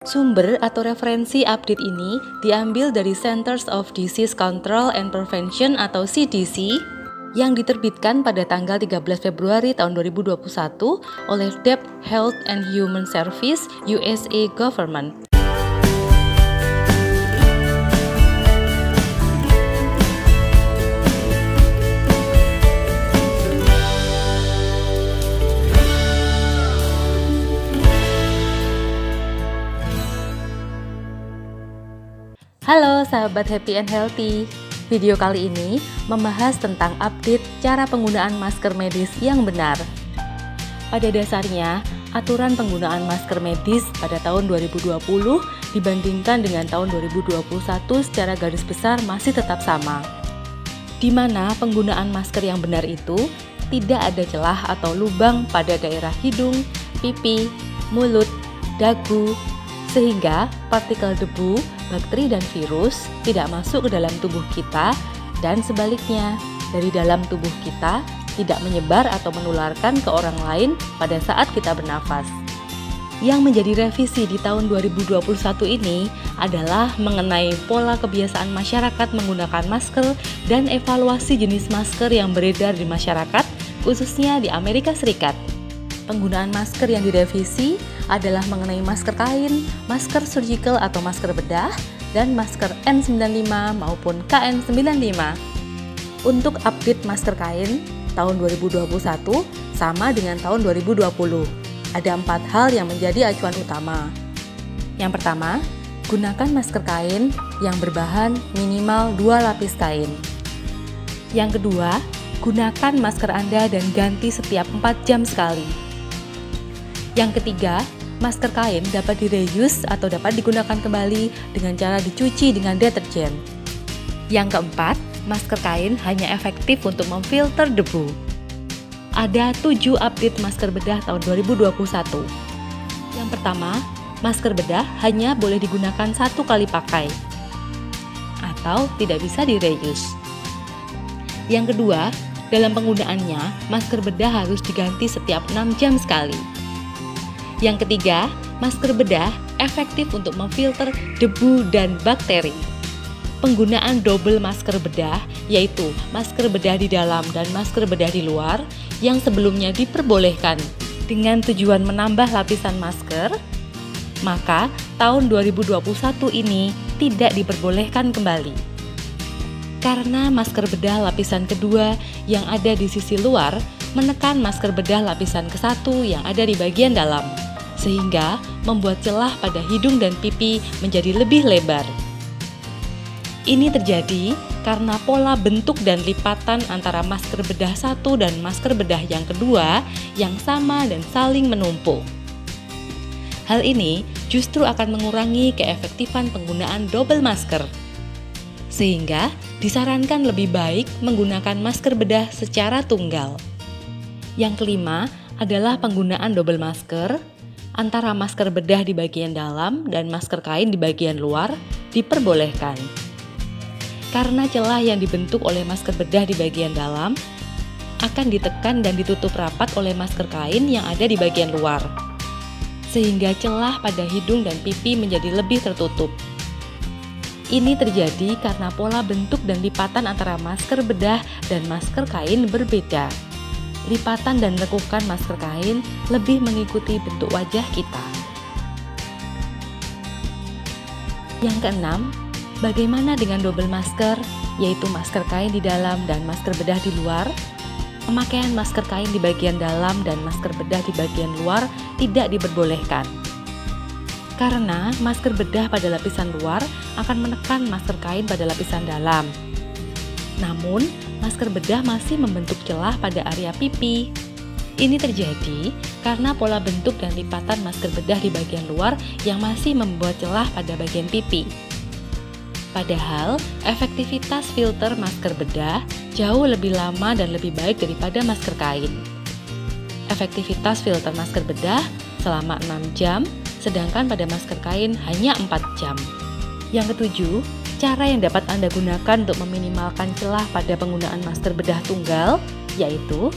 Sumber atau referensi update ini diambil dari Centers of Disease Control and Prevention atau CDC yang diterbitkan pada tanggal 13 Februari tahun 2021 oleh Dept Health and Human Service USA Government. Halo sahabat Happy and Healthy, video kali ini membahas tentang update cara penggunaan masker medis yang benar. Pada dasarnya, aturan penggunaan masker medis pada tahun 2020 dibandingkan dengan tahun 2021 secara garis besar masih tetap sama. Di mana penggunaan masker yang benar itu tidak ada celah atau lubang pada daerah hidung, pipi, mulut, dagu, sehingga partikel debu, bakteri dan virus tidak masuk ke dalam tubuh kita dan sebaliknya, dari dalam tubuh kita tidak menyebar atau menularkan ke orang lain pada saat kita bernafas. Yang menjadi revisi di tahun 2021 ini adalah mengenai pola kebiasaan masyarakat menggunakan masker dan evaluasi jenis masker yang beredar di masyarakat, khususnya di Amerika Serikat. Penggunaan masker yang direvisi adalah mengenai masker kain, masker surgical atau masker bedah, dan masker N95 maupun KN95. Untuk update masker kain, tahun 2021 sama dengan tahun 2020. Ada 4 hal yang menjadi acuan utama. Yang pertama, gunakan masker kain yang berbahan minimal 2 lapis kain. Yang kedua, gunakan masker Anda dan ganti setiap 4 jam sekali. Yang ketiga, masker kain dapat di-reuse atau dapat digunakan kembali dengan cara dicuci dengan deterjen. Yang keempat, masker kain hanya efektif untuk memfilter debu. Ada 7 update masker bedah tahun 2021. Yang pertama, masker bedah hanya boleh digunakan 1 kali pakai atau tidak bisa di-reuse. Yang kedua, dalam penggunaannya, masker bedah harus diganti setiap 6 jam sekali. Yang ketiga, masker bedah efektif untuk memfilter debu dan bakteri. Penggunaan double masker bedah, yaitu masker bedah di dalam dan masker bedah di luar, yang sebelumnya diperbolehkan dengan tujuan menambah lapisan masker, maka tahun 2021 ini tidak diperbolehkan kembali. Karena masker bedah lapisan kedua yang ada di sisi luar menekan masker bedah lapisan ke-1 yang ada di bagian dalam, sehingga membuat celah pada hidung dan pipi menjadi lebih lebar. Ini terjadi karena pola bentuk dan lipatan antara masker bedah 1 dan masker bedah yang kedua yang sama dan saling menumpuk. Hal ini justru akan mengurangi keefektifan penggunaan double masker, sehingga disarankan lebih baik menggunakan masker bedah secara tunggal. Yang kelima adalah penggunaan double masker antara masker bedah di bagian dalam dan masker kain di bagian luar diperbolehkan. Karena celah yang dibentuk oleh masker bedah di bagian dalam akan ditekan dan ditutup rapat oleh masker kain yang ada di bagian luar, sehingga celah pada hidung dan pipi menjadi lebih tertutup. Ini terjadi karena pola bentuk dan lipatan antara masker bedah dan masker kain berbeda. Lipatan dan lekukan masker kain lebih mengikuti bentuk wajah kita. Yang keenam, bagaimana dengan double masker, yaitu masker kain di dalam dan masker bedah di luar? Pemakaian masker kain di bagian dalam dan masker bedah di bagian luar tidak diperbolehkan. Karena masker bedah pada lapisan luar akan menekan masker kain pada lapisan dalam. Namun, masker bedah masih membentuk celah pada area pipi. Ini terjadi karena pola bentuk dan lipatan masker bedah di bagian luar yang masih membuat celah pada bagian pipi. Padahal, efektivitas filter masker bedah jauh lebih lama dan lebih baik daripada masker kain. Efektivitas filter masker bedah selama 6 jam, sedangkan pada masker kain hanya 4 jam. Yang ketujuh, cara yang dapat Anda gunakan untuk meminimalkan celah pada penggunaan masker bedah tunggal, yaitu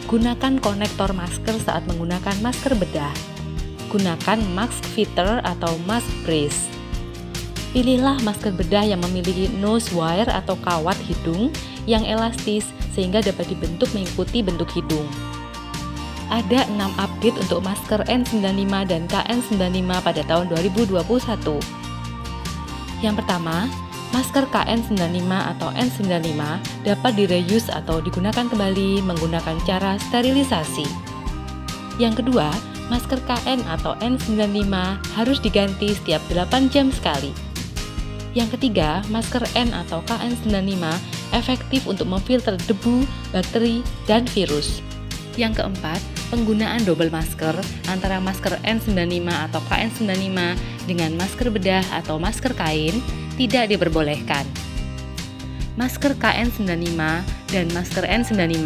gunakan konektor masker saat menggunakan masker bedah. gunakan mask fitter atau mask brace. Pilihlah masker bedah yang memiliki nose wire atau kawat hidung yang elastis sehingga dapat dibentuk mengikuti bentuk hidung. Ada 6 update untuk masker N95 dan KN95 pada tahun 2021. Yang pertama, masker KN95 atau N95 dapat direuse atau digunakan kembali menggunakan cara sterilisasi. Yang kedua, masker KN atau N95 harus diganti setiap 8 jam sekali. Yang ketiga, masker N atau KN95 efektif untuk memfilter debu, bakteri, dan virus. Yang keempat, penggunaan double masker antara masker N95 atau KN95 dengan masker bedah atau masker kain tidak diperbolehkan. Masker KN95 dan masker N95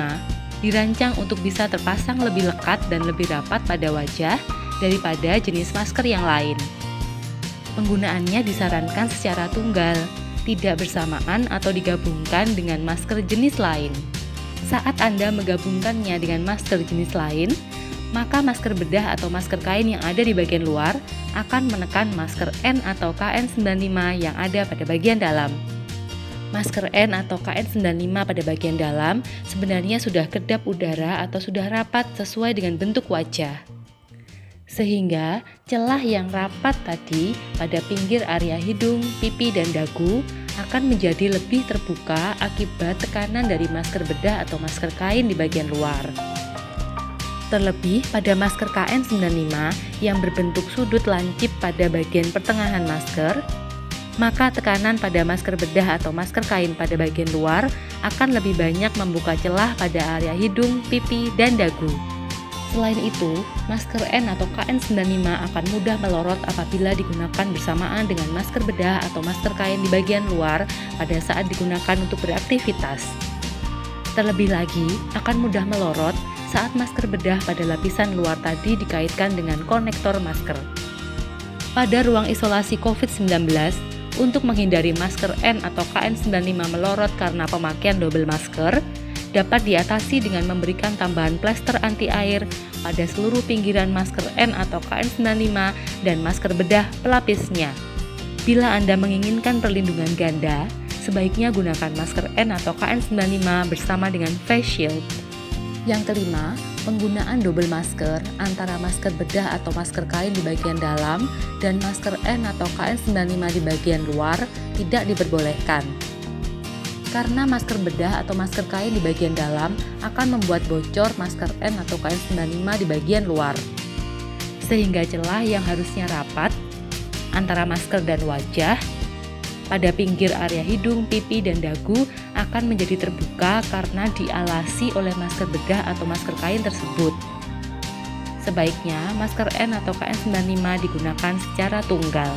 dirancang untuk bisa terpasang lebih lekat dan lebih rapat pada wajah daripada jenis masker yang lain. Penggunaannya disarankan secara tunggal, tidak bersamaan atau digabungkan dengan masker jenis lain. Saat Anda menggabungkannya dengan masker jenis lain, maka masker bedah atau masker kain yang ada di bagian luar akan menekan masker N atau KN95 yang ada pada bagian dalam. Masker N atau KN95 pada bagian dalam sebenarnya sudah kedap udara atau sudah rapat sesuai dengan bentuk wajah. Sehingga celah yang rapat tadi pada pinggir area hidung, pipi, dan dagu akan menjadi lebih terbuka akibat tekanan dari masker bedah atau masker kain di bagian luar. Terlebih pada masker KN95 yang berbentuk sudut lancip pada bagian pertengahan masker, maka tekanan pada masker bedah atau masker kain pada bagian luar akan lebih banyak membuka celah pada area hidung, pipi, dan dagu. Selain itu, masker N atau KN95 akan mudah melorot apabila digunakan bersamaan dengan masker bedah atau masker kain di bagian luar pada saat digunakan untuk beraktivitas. Terlebih lagi, akan mudah melorot saat masker bedah pada lapisan luar tadi dikaitkan dengan konektor masker. Pada ruang isolasi COVID-19, untuk menghindari masker N atau KN95 melorot karena pemakaian double masker, dapat diatasi dengan memberikan tambahan plester anti air pada seluruh pinggiran masker N atau KN95 dan masker bedah pelapisnya. Bila Anda menginginkan perlindungan ganda, sebaiknya gunakan masker N atau KN95 bersama dengan face shield. Yang kelima, penggunaan double masker antara masker bedah atau masker kain di bagian dalam dan masker N atau KN95 di bagian luar tidak diperbolehkan. Karena masker bedah atau masker kain di bagian dalam akan membuat bocor masker N atau KN95 di bagian luar. Sehingga celah yang harusnya rapat antara masker dan wajah pada pinggir area hidung, pipi, dan dagu akan menjadi terbuka karena dialasi oleh masker bedah atau masker kain tersebut. Sebaiknya masker N atau KN95 digunakan secara tunggal.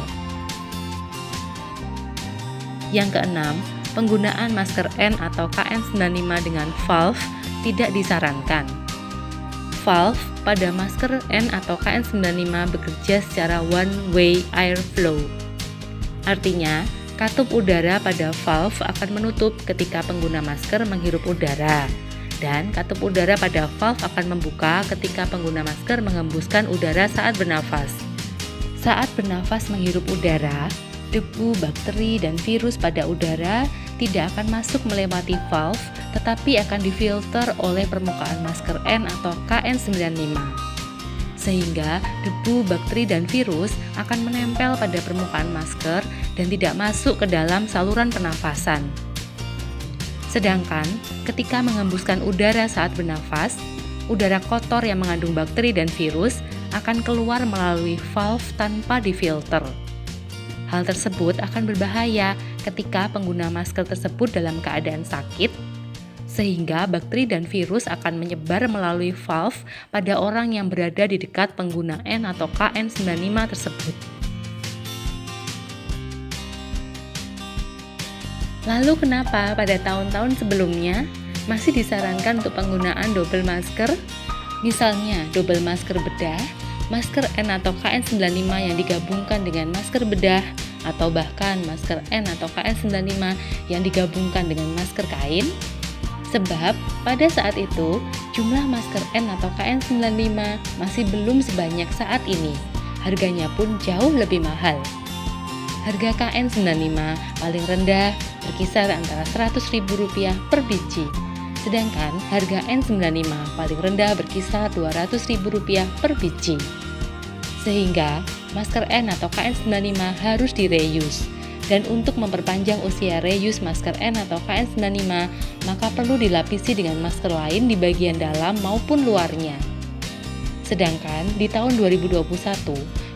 Yang keenam, penggunaan masker N atau KN95 dengan valve tidak disarankan. Valve pada masker N atau KN95 bekerja secara one-way air flow. Artinya, katup udara pada valve akan menutup ketika pengguna masker menghirup udara, dan katup udara pada valve akan membuka ketika pengguna masker menghembuskan udara saat bernafas. Saat bernafas menghirup udara, debu, bakteri, dan virus pada udara tidak akan masuk melewati valve, tetapi akan difilter oleh permukaan masker N atau KN95. Sehingga debu, bakteri, dan virus akan menempel pada permukaan masker dan tidak masuk ke dalam saluran pernafasan. Sedangkan ketika mengembuskan udara saat bernafas, udara kotor yang mengandung bakteri dan virus akan keluar melalui valve tanpa difilter. Hal tersebut akan berbahaya ketika pengguna masker tersebut dalam keadaan sakit, sehingga bakteri dan virus akan menyebar melalui valve pada orang yang berada di dekat pengguna N atau KN95 tersebut. Lalu kenapa pada tahun-tahun sebelumnya masih disarankan untuk penggunaan double masker? Misalnya double masker bedah, masker N atau KN95 yang digabungkan dengan masker bedah, atau bahkan masker N atau KN95 yang digabungkan dengan masker kain. Sebab pada saat itu jumlah masker N atau KN95 masih belum sebanyak saat ini, harganya pun jauh lebih mahal. Harga KN95 paling rendah berkisar antara Rp100.000 per biji, sedangkan harga N95 paling rendah berkisar Rp200.000 per biji. Sehingga masker N atau KN95 harus direuse. Dan untuk memperpanjang usia reuse masker N atau KN95, maka perlu dilapisi dengan masker lain di bagian dalam maupun luarnya. Sedangkan di tahun 2021,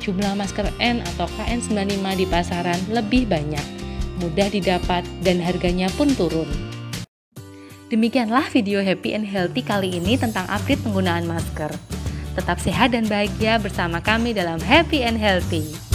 jumlah masker N atau KN95 di pasaran lebih banyak, mudah didapat, dan harganya pun turun. Demikianlah video Happy and Healthy kali ini tentang update penggunaan masker. Tetap sehat dan bahagia bersama kami dalam Happy and Healthy.